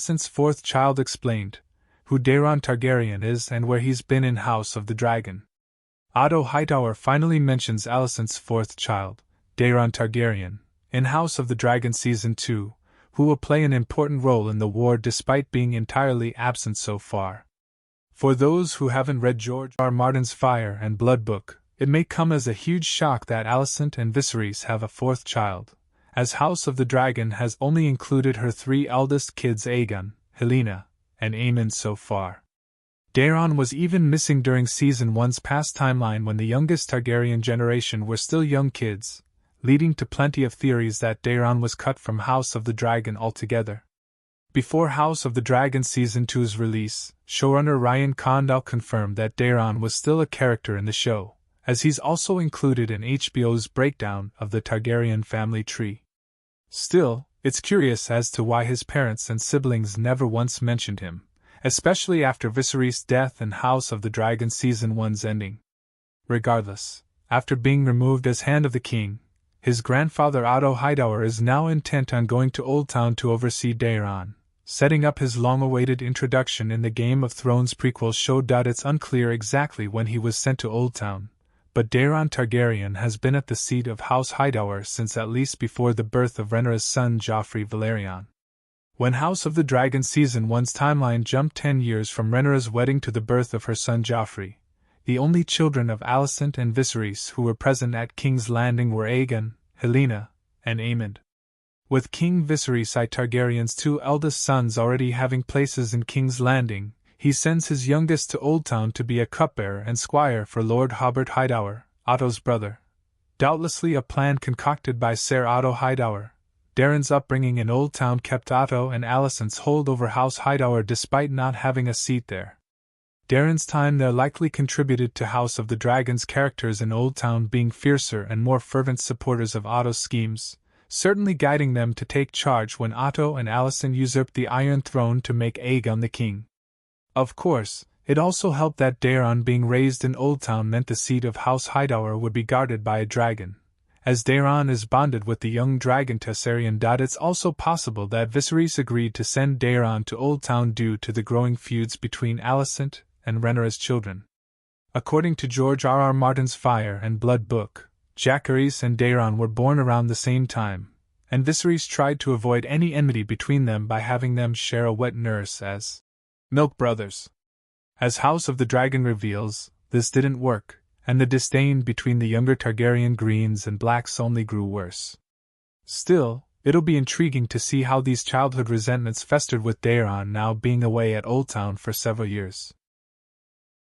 Alicent's fourth child explained who Daeron Targaryen is and where he's been in House of the Dragon. Otto Hightower finally mentions Alicent's fourth child, Daeron Targaryen, in House of the Dragon Season 2, who will play an important role in the war despite being entirely absent so far. For those who haven't read George R.R. Martin's Fire and Blood book, it may come as a huge shock that Alicent and Viserys have a fourth child, as House of the Dragon has only included her three eldest kids Aegon, Helaena, and Aemond so far. Daeron was even missing during Season 1's past timeline when the youngest Targaryen generation were still young kids, leading to plenty of theories that Daeron was cut from House of the Dragon altogether. Before House of the Dragon Season 2's release, showrunner Ryan Condal confirmed that Daeron was still a character in the show, as he's also included in HBO's breakdown of the Targaryen family tree. Still, it's curious as to why his parents and siblings never once mentioned him, especially after Viserys' death and House of the Dragon Season 1's ending. Regardless, after being removed as Hand of the King, his grandfather Otto Hightower is now intent on going to Old Town to oversee Daeron, setting up his long-awaited introduction in the Game of Thrones prequel show. It's unclear exactly when he was sent to Old Town, but Daeron Targaryen has been at the seat of House Hightower since at least before the birth of Rhaenyra's son Joffrey Valerion. When House of the Dragon Season 1's timeline jumped 10 years from Rhaenyra's wedding to the birth of her son Joffrey, the only children of Alicent and Viserys who were present at King's Landing were Aegon, Helaena, and Aemond. With King Viserys I Targaryen's two eldest sons already having places in King's Landing, he sends his youngest to Old Town to be a cupbearer and squire for Lord Robert Hightower, Otto's brother. Doubtlessly a plan concocted by Sir Otto Hightower. Daeron's upbringing in Old Town kept Otto and Alicent's hold over House Hightower despite not having a seat there. Daeron's time there likely contributed to House of the Dragon's characters in Old Town being fiercer and more fervent supporters of Otto's schemes, certainly guiding them to take charge when Otto and Alicent usurped the Iron Throne to make Aegon the king. Of course, it also helped that Daeron being raised in Old Town meant the seat of House Hightower would be guarded by a dragon, as Daeron is bonded with the young dragon Targaryen. It's also possible that Viserys agreed to send Daeron to Old Town due to the growing feuds between Alicent and Rhaenyra's children. According to George R.R. Martin's Fire and Blood book, Jaehaerys and Daeron were born around the same time, and Viserys tried to avoid any enmity between them by having them share a wet nurse as milk brothers. As House of the Dragon reveals, this didn't work, and the disdain between the younger Targaryen Greens and Blacks only grew worse. Still, it'll be intriguing to see how these childhood resentments festered with Daeron now being away at Old Town for several years.